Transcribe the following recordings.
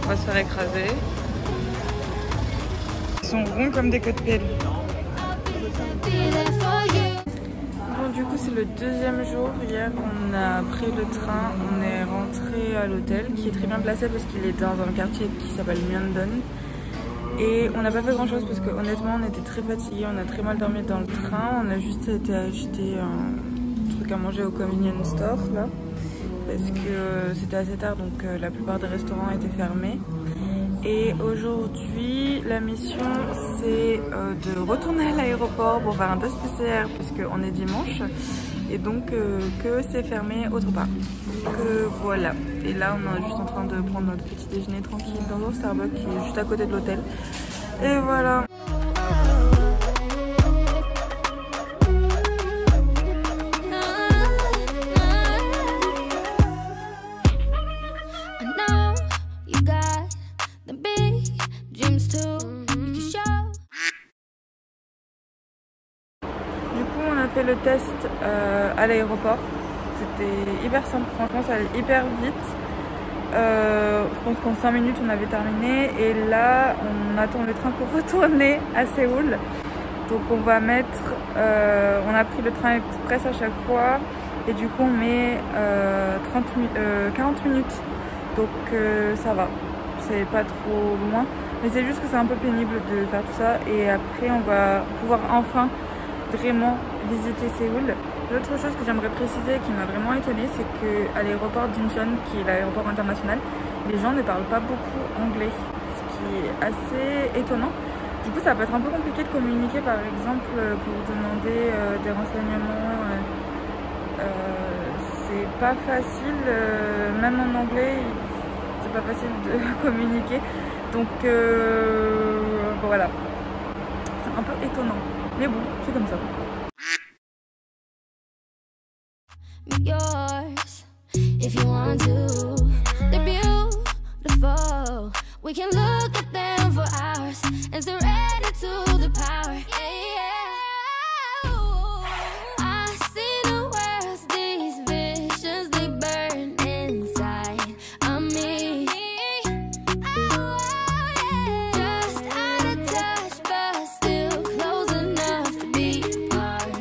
On va se faire écraser. Ils sont ronds comme des queues de pelle. Bon, du coup c'est le deuxième jour. Hier on a pris le train, on est rentré à l'hôtel qui est très bien placé parce qu'il est dans un quartier qui s'appelle Myeongdong. Et on n'a pas fait grand chose parce que honnêtement on était très fatigués, on a très mal dormi dans le train. On a juste été acheter un truc à manger au convenience store là. Parce que c'était assez tard donc la plupart des restaurants étaient fermés. Et aujourd'hui la mission c'est de retourner à l'aéroport pour faire un test PCR parce qu'on est dimanche et donc que c'est fermé autre part. Donc voilà, et là on est juste en train de prendre notre petit déjeuner tranquille dans un Starbucks qui est juste à côté de l'hôtel. Et voilà. Fait le test à l'aéroport, c'était hyper simple, franchement ça allait hyper vite. Je pense qu'en 5 minutes on avait terminé et là on attend le train pour retourner à Séoul. Donc on va mettre, on a pris le train express à chaque fois et du coup on met 40 minutes, donc ça va, c'est pas trop loin, mais c'est juste que c'est un peu pénible de faire tout ça et après on va pouvoir enfin vraiment visiter Séoul. L'autre chose que j'aimerais préciser qui m'a vraiment étonnée, c'est qu'à l'aéroport d'Incheon, qui est l'aéroport international, les gens ne parlent pas beaucoup anglais, ce qui est assez étonnant. Du coup ça peut être un peu compliqué de communiquer par exemple pour demander des renseignements. C'est pas facile, même en anglais c'est pas facile de communiquer, donc voilà, c'est un peu étonnant. Mais bon, c'est comme ça. Yours, if you want to, they're beautiful. We can look at them for hours and surrender to the power. I see the world, these visions they burn inside of me. Just out of touch, but still close enough to be part.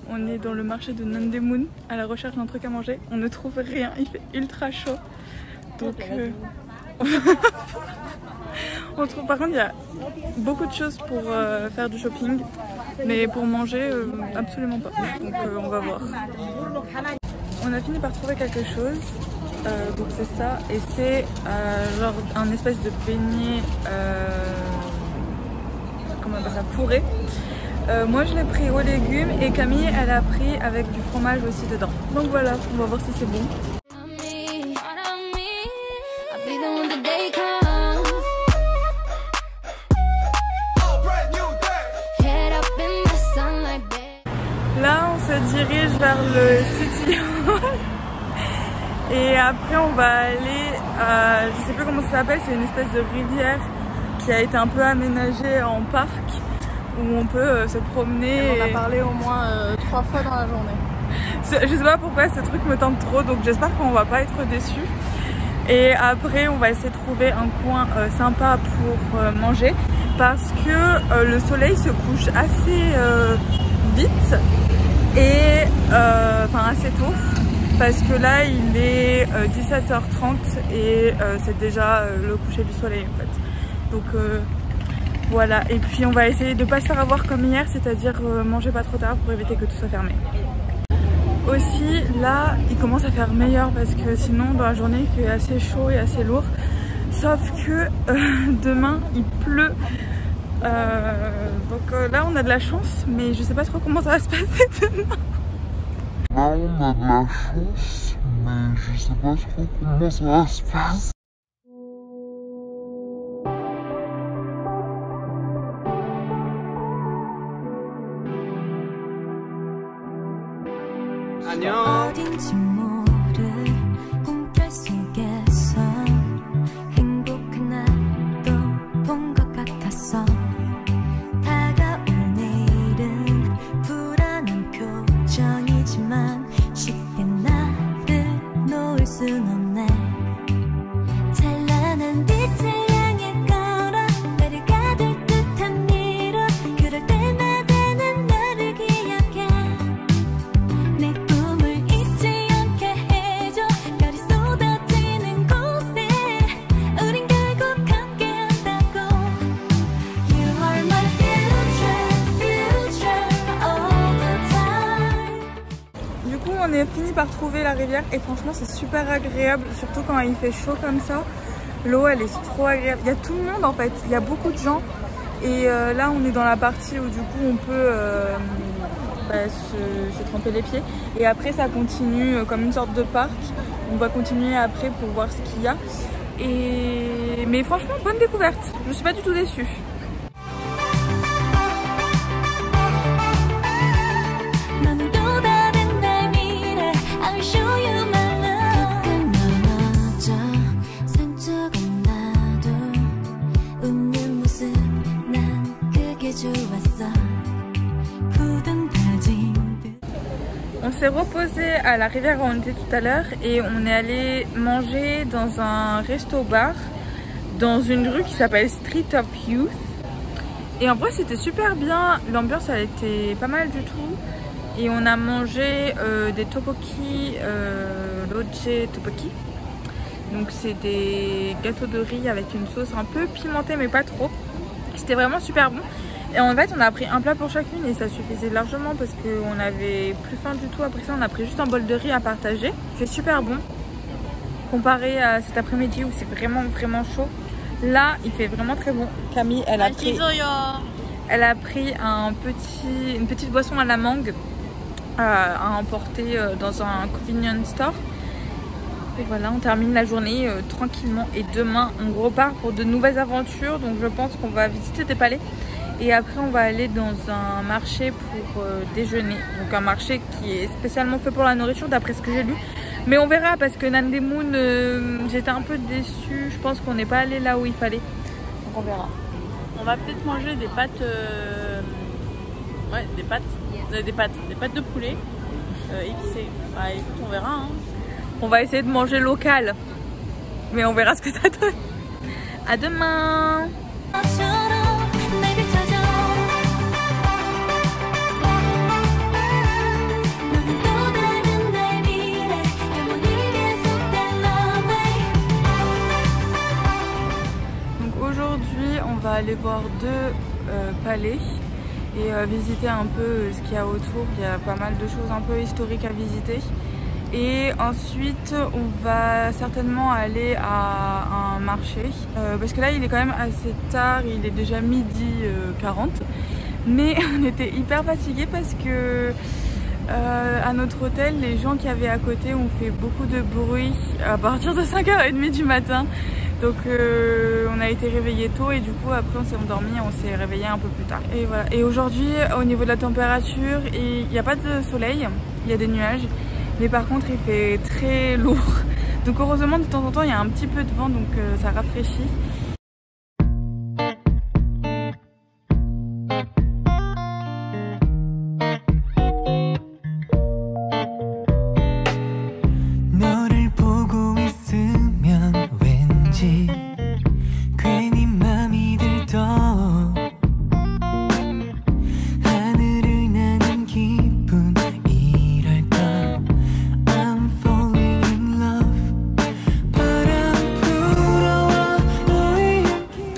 On est dans le marché de Namdaemun à la recherche d'un truc à manger. On ne trouve rien, il fait ultra chaud. Donc on trouve, par contre il y a beaucoup de choses pour faire du shopping, mais pour manger absolument pas. Donc on va voir. On a fini par trouver quelque chose. Donc c'est ça, et c'est genre un espèce de beignet, comment on appelle ça, fourré. Moi je l'ai pris aux légumes et Camille elle a pris avec du fromage aussi dedans. Donc voilà, on va voir si c'est bon. Là on se dirige vers le City Hall et après on va aller à, je sais plus comment ça s'appelle, c'est une espèce de rivière qui a été un peu aménagée en parc où on peut se promener. On en a parlé au moins 3 fois dans la journée. Je sais pas pourquoi ce truc me tente trop, donc j'espère qu'on va pas être déçus. Et après on va essayer de trouver un coin sympa pour manger parce que le soleil se couche assez vite et enfin assez tôt, parce que là il est 17h30 et c'est déjà le coucher du soleil en fait. Donc voilà, et puis on va essayer de ne pas se faire avoir comme hier, c'est-à-dire manger pas trop tard pour éviter que tout soit fermé. Aussi là il commence à faire meilleur parce que sinon dans la journée il fait assez chaud et assez lourd, sauf que demain il pleut. Donc là on a de la chance, mais je sais pas trop comment ça va se passer demain. Là on a de la chance, mais je sais pas trop comment ça va se passer. 어딘지 모를 꿈결 속에서 행복한 날도 본 것 같았어. 다가올 내일은 불안한 표정이지만 쉽게 나를 놓을 순 없네. par trouver la rivière et franchement c'est super agréable, surtout quand il fait chaud comme ça. L'eau elle est trop agréable, il y a tout le monde en fait, il y a beaucoup de gens. Et là on est dans la partie où du coup on peut se tremper les pieds. Et après ça continue comme une sorte de parc. On va continuer après pour voir ce qu'il y a. Mais franchement bonne découverte, je suis pas du tout déçue. On s'est reposé à la rivière où on était tout à l'heure et on est allé manger dans un resto-bar dans une rue qui s'appelle Street of Youth. Et en vrai c'était super bien, l'ambiance elle était pas mal du tout. Et on a mangé des tteokbokki, loje tteokbokki. Donc c'est des gâteaux de riz avec une sauce un peu pimentée mais pas trop. C'était vraiment super bon. Et en fait on a pris un plat pour chacune et ça suffisait largement parce qu'on avait plus faim du tout. Après ça on a pris juste un bol de riz à partager. C'est super bon comparé à cet après-midi où c'est vraiment chaud. Là il fait vraiment très bon. Camille elle a pris une petite boisson à la mangue à emporter dans un convenience store. Et voilà, on termine la journée tranquillement et demain on repart pour de nouvelles aventures. Donc je pense qu'on va visiter des palais et après on va aller dans un marché pour déjeuner. Donc un marché qui est spécialement fait pour la nourriture d'après ce que j'ai lu. Mais on verra parce que Nandemoon, j'étais un peu déçue. Je pense qu'on n'est pas allé là où il fallait. Donc on verra. On va peut-être manger des pâtes, des pâtes de poulet épicées. Bah écoute, on verra. Hein. On va essayer de manger local, mais on verra ce que ça donne. À demain. Donc aujourd'hui, on va aller voir deux palais et visiter un peu ce qu'il y a autour. Il y a pas mal de choses un peu historiques à visiter. Et ensuite on va certainement aller à un marché parce que là il est quand même assez tard, il est déjà midi 40. Mais on était hyper fatigués parce que à notre hôtel les gens qui avaient à côté ont fait beaucoup de bruit à partir de 5h30 du matin. Donc on a été réveillés tôt et du coup après on s'est endormi et on s'est réveillé un peu plus tard. Et voilà. Et aujourd'hui au niveau de la température, il n'y a pas de soleil, il y a des nuages. Mais par contre il fait très lourd. Donc heureusement de temps en temps il y a un petit peu de vent donc ça rafraîchit.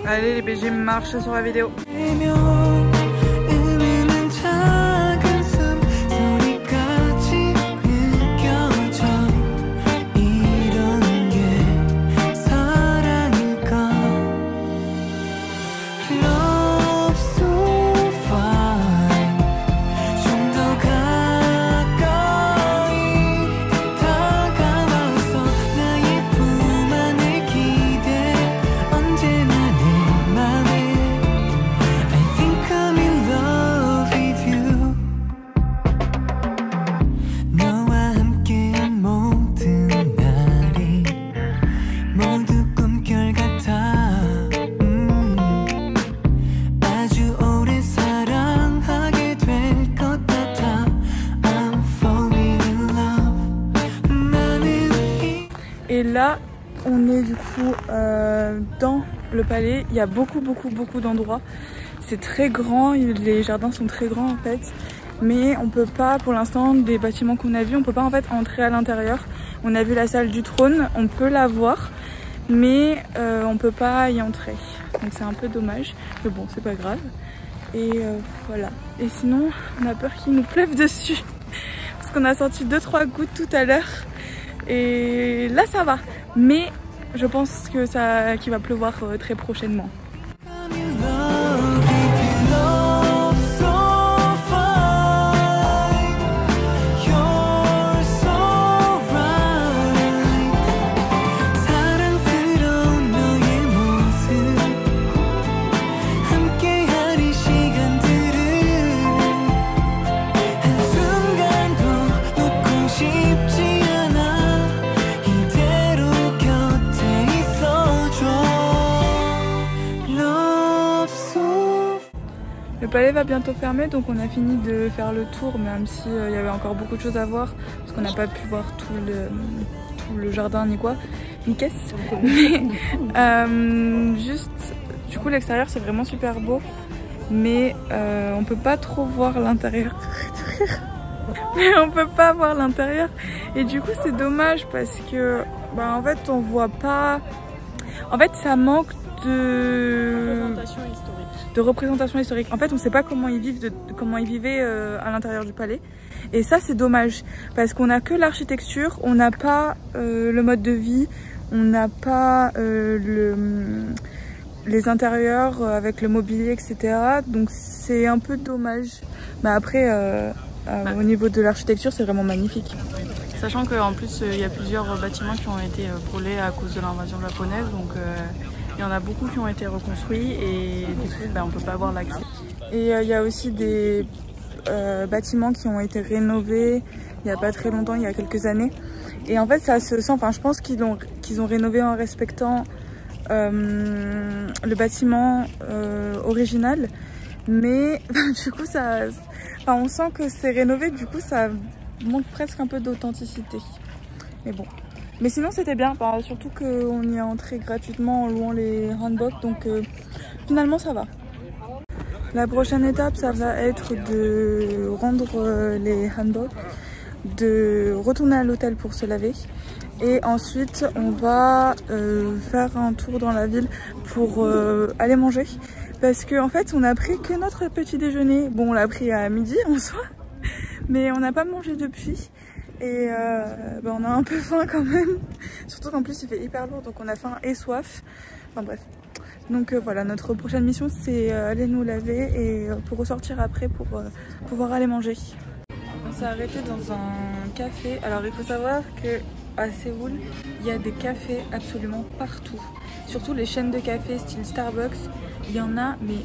Allez les BG marchent sur la vidéo. Et là, on est du coup dans le palais. Il y a beaucoup d'endroits. C'est très grand, les jardins sont très grands en fait. Mais on peut pas, pour l'instant, des bâtiments qu'on a vus, on peut pas en fait entrer à l'intérieur. On a vu la salle du trône, on peut la voir, mais on peut pas y entrer. Donc c'est un peu dommage, mais bon, c'est pas grave. Et voilà. Et sinon, on a peur qu'il nous pleuve dessus. parce qu'on a senti 2-3 gouttes tout à l'heure. Et là ça va. Mais je pense que qu'il va pleuvoir très prochainement. Le palais va bientôt fermer, donc on a fini de faire le tour, même si il y avait encore beaucoup de choses à voir, parce qu'on n'a pas pu voir tout le jardin ni quoi, ni caisse. Mais juste, du coup l'extérieur c'est vraiment super beau, mais on peut pas trop voir l'intérieur. Mais on peut pas voir l'intérieur, et du coup c'est dommage parce que bah, en fait on voit pas. En fait ça manque de représentation historique. En fait, on ne sait pas comment ils vivent, comment ils vivaient à l'intérieur du palais. Et ça, c'est dommage parce qu'on n'a que l'architecture, on n'a pas le mode de vie, on n'a pas les intérieurs avec le mobilier, etc. Donc c'est un peu dommage. Mais après, au niveau de l'architecture, c'est vraiment magnifique. Sachant qu'en plus, il y a plusieurs bâtiments qui ont été brûlés à cause de l'invasion japonaise. Donc il y en a beaucoup qui ont été reconstruits et du coup on ne peut pas avoir l'accès. Et il y a aussi des bâtiments qui ont été rénovés il n'y a pas très longtemps, il y a quelques années. Et en fait ça se sent, enfin je pense qu'ils ont rénové en respectant le bâtiment original. Mais du coup on sent que c'est rénové, du coup ça manque presque un peu d'authenticité. Mais bon. Mais sinon c'était bien, surtout qu'on y est entré gratuitement en louant les hanboks, donc finalement ça va. La prochaine étape ça va être de rendre les hanboks, de retourner à l'hôtel pour se laver et ensuite on va faire un tour dans la ville pour aller manger. Parce qu'en fait on a pris que notre petit déjeuner, bon on l'a pris à midi en soi, mais on n'a pas mangé depuis. Et on a un peu faim quand même, surtout qu'en plus il fait hyper lourd, donc on a faim et soif. Enfin bref, donc voilà, notre prochaine mission c'est aller nous laver et pour ressortir après pour pouvoir aller manger. On s'est arrêté dans un café. Alors il faut savoir que à Séoul il y a des cafés absolument partout, surtout les chaînes de café style Starbucks, il y en a mais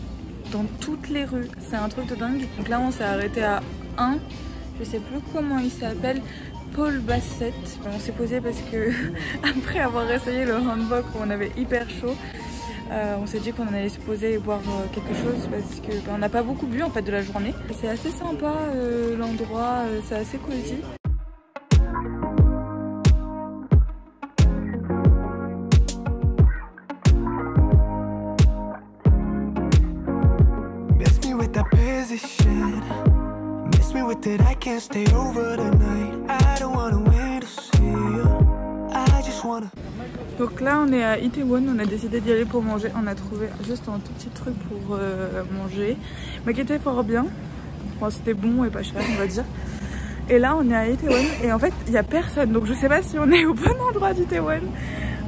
dans toutes les rues, c'est un truc de dingue. Donc là on s'est arrêté à un, je sais plus comment il s'appelle, Paul Bassett. On s'est posé parce que après avoir essayé le hanbok où on avait hyper chaud, on s'est dit qu'on allait se poser et boire quelque chose parce que on n'a pas beaucoup bu en fait de la journée. C'est assez sympa l'endroit, c'est assez cosy. I can't stay over tonight. I don't wanna wait to see you. I just wanna. Donc là on est à Itaewon, on a décidé d'y aller pour manger. On a trouvé juste un tout petit truc pour manger, mais qui était fort bien. Bon, c'était bon et pas cher on va dire. Et là on est à Itaewon et en fait il n'y a personne. Donc je sais pas si on est au bon endroit d'Itaewon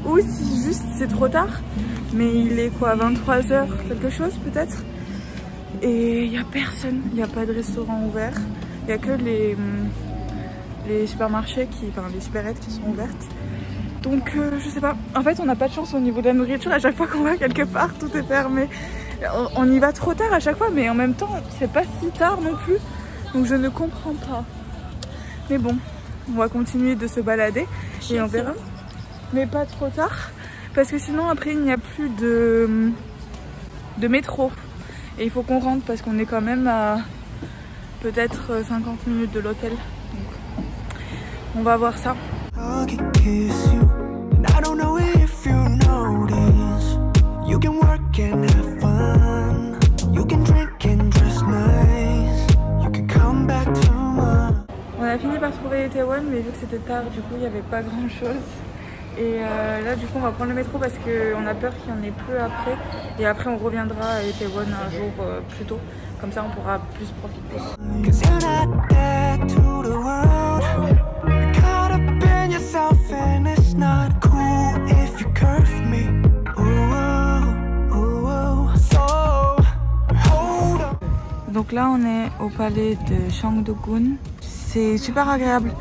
ou si juste c'est trop tard. Mais il est quoi, 23h quelque chose peut-être. Et il n'y a personne, il n'y a pas de restaurant ouvert. Il n'y a que les supermarchés, enfin les supérettes qui sont ouvertes. Donc je sais pas, en fait on n'a pas de chance au niveau de la nourriture. À chaque fois qu'on va quelque part tout est fermé. On y va trop tard à chaque fois, mais en même temps c'est pas si tard non plus. Donc je ne comprends pas. Mais bon, on va continuer de se balader et on verra. Mais pas trop tard, parce que sinon après il n'y a plus de métro. Et il faut qu'on rentre parce qu'on est quand même à peut-être 50 minutes de l'hôtel. Donc on va voir ça. On a fini par trouver Itaewon, mais vu que c'était tard, du coup il n'y avait pas grand chose. Et là du coup on va prendre le métro parce qu'on a peur qu'il y en ait peu après. Et après on reviendra à Itaewon un jour plus tôt. Comme ça on pourra plus profiter. and it's not cool if you curve me. So hold on. Donc là on est au palais de Cheongdo-gun. C'est super agréable.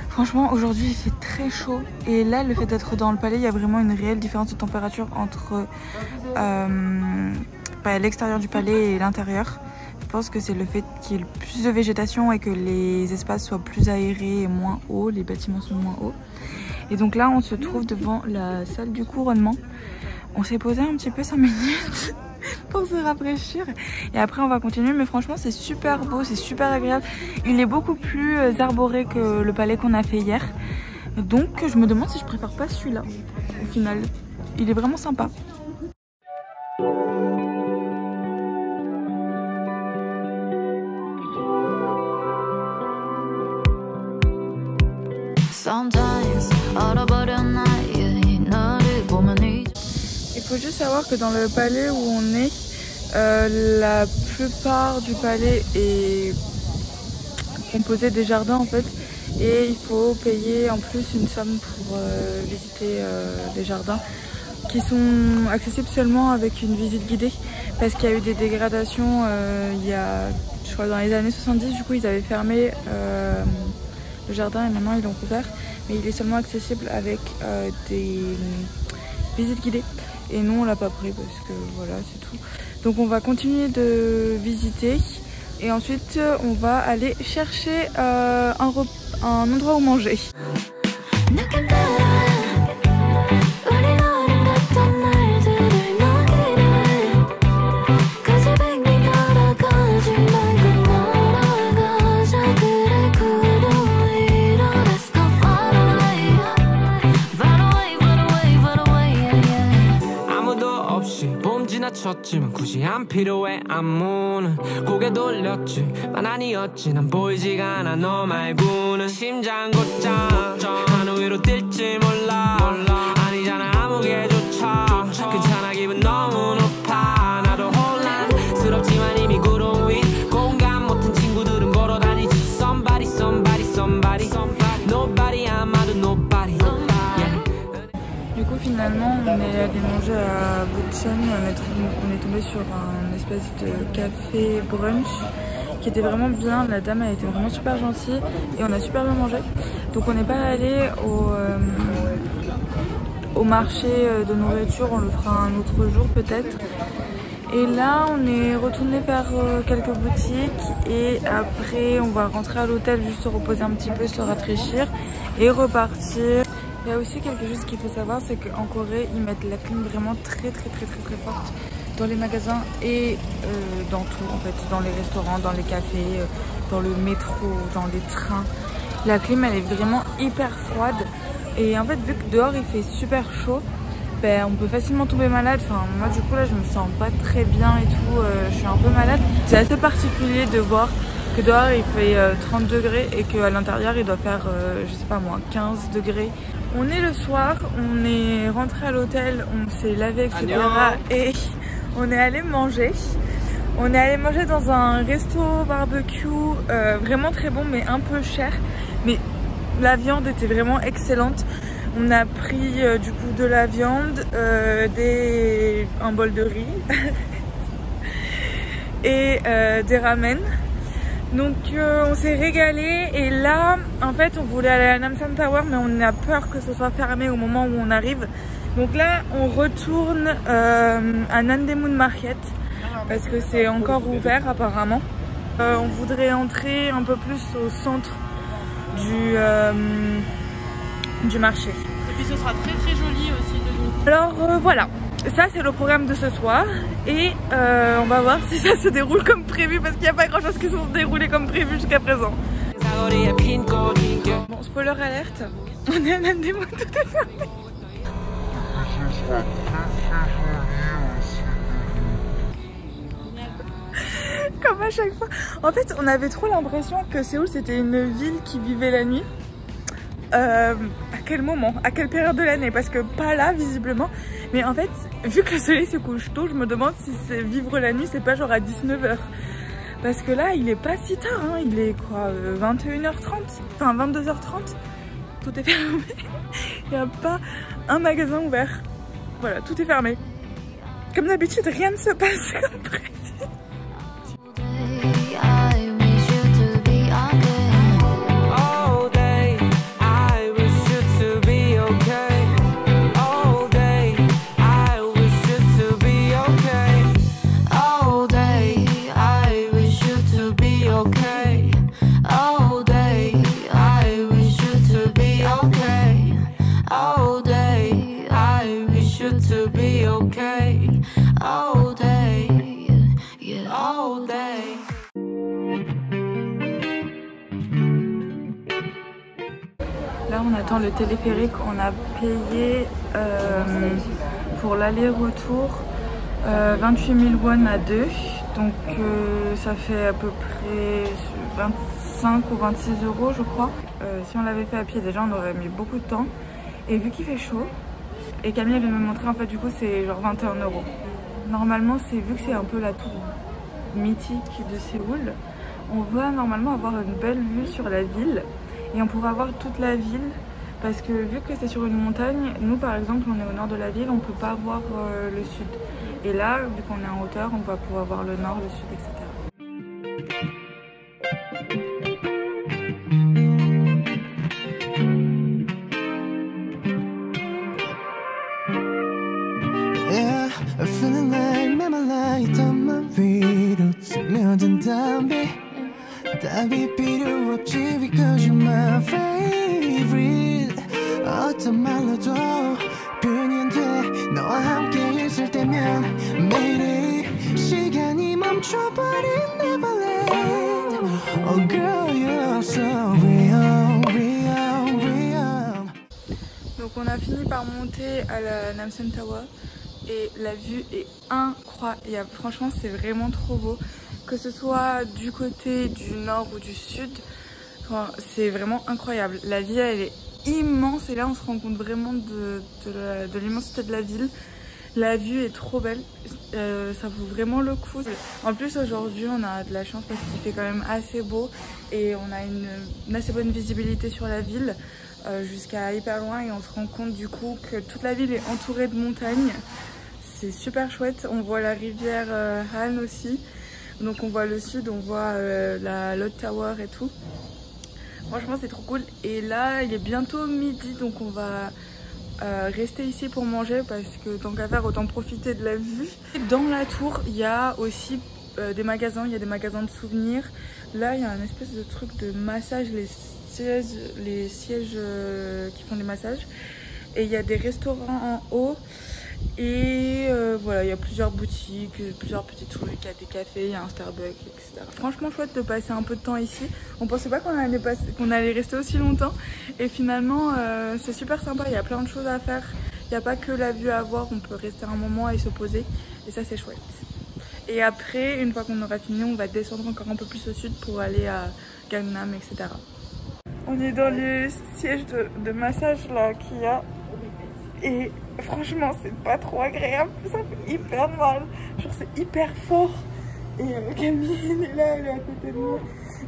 Franchement aujourd'hui il fait très chaud et là le fait d'être dans le palais il y a vraiment une réelle différence de température entre l'extérieur du palais et l'intérieur. Je pense que c'est le fait qu'il y ait plus de végétation et que les espaces soient plus aérés et moins hauts, les bâtiments sont moins hauts. Et donc là on se trouve devant la salle du couronnement. On s'est posé un petit peu 5 minutes pour se rafraîchir et après on va continuer, mais franchement c'est super beau, c'est super agréable. Il est beaucoup plus arboré que le palais qu'on a fait hier, donc je me demande si je préfère pas celui-là au final. Il est vraiment sympa. Il faut juste savoir que dans le palais où on est, la plupart du palais est composé des jardins en fait, et il faut payer en plus une somme pour visiter les jardins qui sont accessibles seulement avec une visite guidée parce qu'il y a eu des dégradations il y a, je crois dans les années 70, du coup ils avaient fermé le jardin et maintenant ils l'ont ouvert, mais il est seulement accessible avec des visites guidées. Et nous on l'a pas pris parce que voilà c'est tout. Donc on va continuer de visiter et ensuite on va aller chercher un endroit où manger. 지만 굳이 안 필요해 안무는 고개 돌렸지만 아니었지 난 보이지가 않아 너 말고는 심장 곧장 하늘 위로 뛸지 몰라 아니잖아 아무개조차 괜찮아 기분 너무 높아 나도 혼란스럽지만 이미 구름 위 공감 못한 친구들은 걸어다니지 somebody somebody somebody nobody 아마도 nobody. Du coup finalement on est allé manger à Bucheon, on est tombé sur un espèce de café brunch qui était vraiment bien, la dame elle était vraiment super gentille et on a super bien mangé. Donc on n'est pas allé au marché de nourriture, on le fera un autre jour peut-être. Et là on est retourné faire quelques boutiques et après on va rentrer à l'hôtel juste se reposer un petit peu, se rafraîchir et repartir. Il y a aussi quelque chose qu'il faut savoir, c'est qu'en Corée ils mettent la clim vraiment très forte dans les magasins et dans tout en fait, dans les restaurants, dans les cafés, dans le métro, dans les trains. La clim elle est vraiment hyper froide et en fait vu que dehors il fait super chaud, ben, on peut facilement tomber malade. Enfin moi du coup là je me sens pas très bien et tout, je suis un peu malade. C'est assez particulier de voir que dehors il fait 30 degrés et qu'à l'intérieur il doit faire je sais pas moi 15 degrés. On est le soir, on est rentré à l'hôtel, on s'est lavé etc. et on est allé manger. On est allé manger dans un resto barbecue vraiment très bon mais un peu cher. Mais la viande était vraiment excellente. On a pris du coup de la viande, un bol de riz et des ramen. Donc on s'est régalé et là en fait on voulait aller à Namsan Tower mais on a peur que ce soit fermé au moment où on arrive. Donc là on retourne à Nandaemun Market parce que c'est encore ouvert apparemment. On voudrait entrer un peu plus au centre du marché. Et puis ce sera très joli aussi de nous. Alors voilà, ça c'est le programme de ce soir et on va voir si ça se déroule comme prévu parce qu'il n'y a pas grand chose qui se déroulé comme prévu jusqu'à présent. Bon, spoiler alerte, on est à Nandaemun, tout est fermé. Comme à chaque fois. En fait on avait trop l'impression que Séoul c'était une ville qui vivait la nuit. À quel moment, à quelle période de l'année, parce que pas là visiblement, mais en fait vu que le soleil se couche tôt, je me demande si c'est vivre la nuit, c'est pas genre à 19 h, parce que là il est pas si tard, hein. Il est quoi 21 h 30, enfin 22 h 30, tout est fermé. Il n'y a pas un magasin ouvert. Voilà, tout est fermé. Comme d'habitude, rien ne se passe comme prévu. Là on attend le téléphérique, on a payé pour l'aller-retour 28 000 won à deux, donc ça fait à peu près 25 ou 26 € je crois. Si on l'avait fait à pied déjà on aurait mis beaucoup de temps, et vu qu'il fait chaud, et Camille vient me montrer, en fait du coup c'est genre 21 €. Normalement c'est, vu que c'est un peu la tour mythique de Séoul, on va normalement avoir une belle vue sur la ville. Et on pourra voir toute la ville, parce que vu que c'est sur une montagne, nous par exemple on est au nord de la ville, on peut pas voir le sud. Et là, vu qu'on est en hauteur, on va pouvoir voir le nord, le sud, etc. Yeah, I'm feeling like memorized on my 위로 스며든 담배 답이 필요 없지 because you're my favorite 어떤 말로도 표현이 안 돼 너와 함께 있을 때면 매일이 시간이 멈춰버린 Neverland Oh girl you're so real, real, real. Donc on a fini par monter à la Namsan Tower et la vue est incroyable, franchement c'est vraiment trop beau. Que ce soit du côté du nord ou du sud, enfin, c'est vraiment incroyable. La ville elle est immense et là on se rend compte vraiment de l'immensité de la ville. La vue est trop belle, ça vaut vraiment le coup. En plus aujourd'hui on a de la chance parce qu'il fait quand même assez beau et on a une assez bonne visibilité sur la ville jusqu'à hyper loin, et on se rend compte du coup que toute la ville est entourée de montagnes. C'est super chouette, on voit la rivière Han aussi. Donc on voit le sud, on voit la Lotte Tower et tout. Franchement c'est trop cool. Et là il est bientôt midi, donc on va rester ici pour manger parce que tant qu'à faire autant profiter de la vue. Dans la tour il y a aussi des magasins, il y a des magasins de souvenirs. Là il y a un espèce de truc de massage, les sièges qui font des massages. Et il y a des restaurants en haut. Et voilà, il y a plusieurs boutiques, plusieurs petits trucs, il y a des cafés, il y a un Starbucks, etc. Franchement chouette de passer un peu de temps ici. On pensait pas qu'on allait rester aussi longtemps. Et finalement c'est super sympa, il y a plein de choses à faire. Il n'y a pas que la vue à voir, on peut rester un moment et se poser. Et ça c'est chouette. Et après, une fois qu'on aura fini, on va descendre encore un peu plus au sud pour aller à Gangnam, etc. On est dans les sièges de massage là qu'il y a. Et franchement c'est pas trop agréable, ça fait hyper mal, genre c'est hyper fort. Et Camille elle est là, elle est à côté de moi.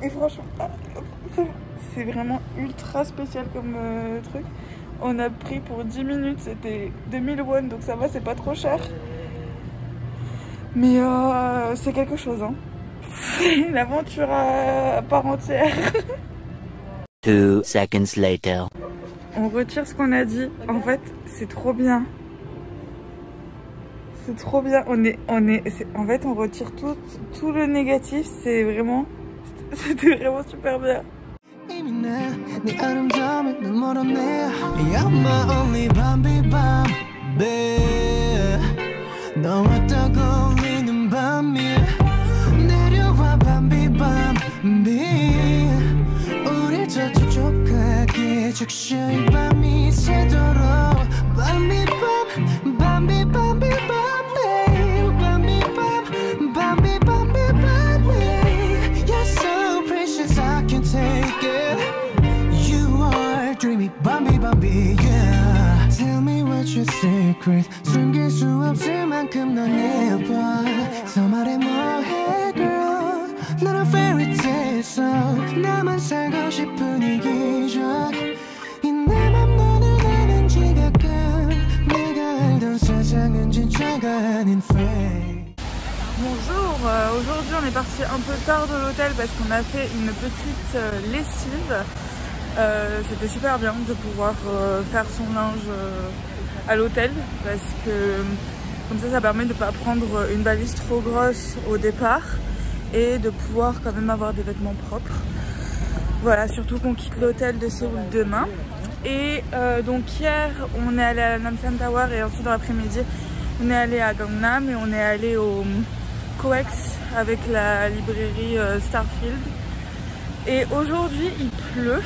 Et franchement c'est vraiment ultra spécial comme truc. On a pris pour 10 minutes, c'était 2000 won, donc ça va, c'est pas trop cher. Mais c'est quelque chose hein. C'est une aventure à part entière. 2 seconds later. On retire ce qu'on a dit. En fait, c'est trop bien. C'est trop bien. En fait, on retire tout le négatif. C'était vraiment super bien. 적셔이 밤이 새도록 밤비밤 밤비밤비밤비 밤비밤 밤비밤비밤비 You're so precious I can't take it You are dreamy 밤비밤비 yeah Tell me what's your secret 숨길 수 없을 만큼 넌 예뻐 더 말해 뭐해 girl 넌 fairy tale so 나만 살고 싶은 이 기적 Bonjour, aujourd'hui on est parti un peu tard de l'hôtel parce qu'on a fait une petite lessive. C'était super bien de pouvoir faire son linge à l'hôtel parce que comme ça permet de ne pas prendre une valise trop grosse au départ et de pouvoir quand même avoir des vêtements propres. Voilà, surtout qu'on quitte l'hôtel de Séoul demain. Et donc hier on est allé à Namsan Tower et ensuite dans l'après-midi on est allé à Gangnam et on est allé au Coex avec la librairie Starfield. Et aujourd'hui il pleut,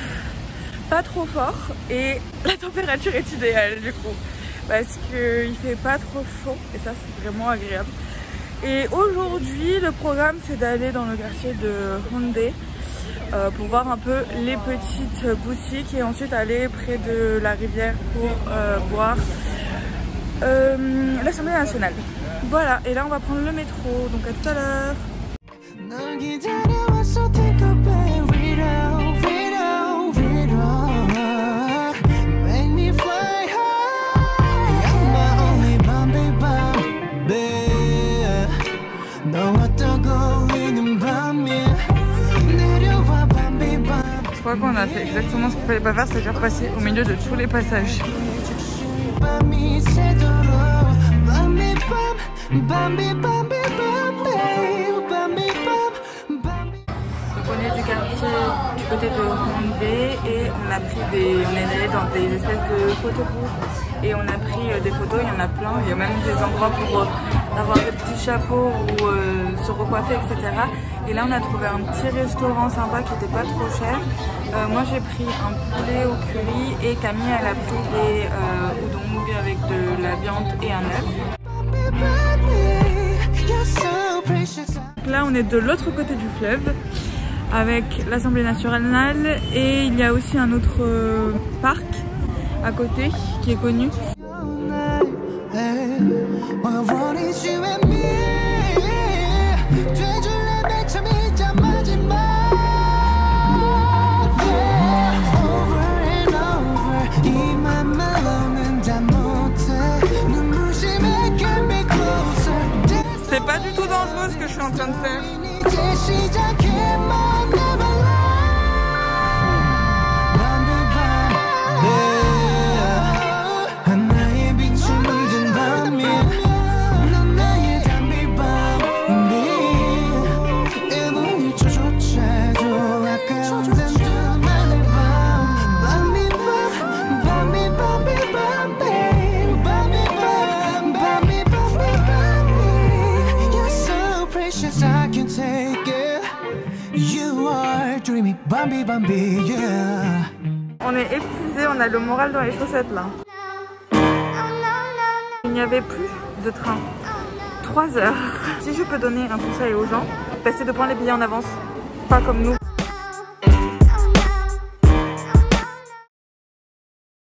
pas trop fort et la température est idéale du coup parce qu'il fait pas trop chaud et ça c'est vraiment agréable. Et aujourd'hui le programme c'est d'aller dans le quartier de Hongdae pour voir un peu les petites boutiques et ensuite aller près de la rivière pour voir l'Assemblée nationale. Voilà, et là on va prendre le métro, donc à tout à l'heure. Je crois qu'on a fait exactement ce qu'il fallait pas faire, c'est-à-dire passer au milieu de tous les passages. On est du quartier du côté de Hongdae et on est allé dans des espèces de photogroups et on a pris des photos, il y en a plein, il y a même des endroits pour avoir des petits chapeaux ou se recoiffer, etc. Et là on a trouvé un petit restaurant sympa qui était pas trop cher. Moi j'ai pris un poulet au curry et Camille elle a pris des udon avec de la viande et un œuf. Là on est de l'autre côté du fleuve avec l'Assemblée nationale et il y a aussi un autre parc à côté qui est connu. C'est pas du tout dangereux ce que je suis en train de faire. On est épuisé, on a le moral dans les chaussettes là. Il n'y avait plus de train. 3 heures. Si je peux donner un conseil aux gens, c'est de prendre les billets en avance. Pas comme nous.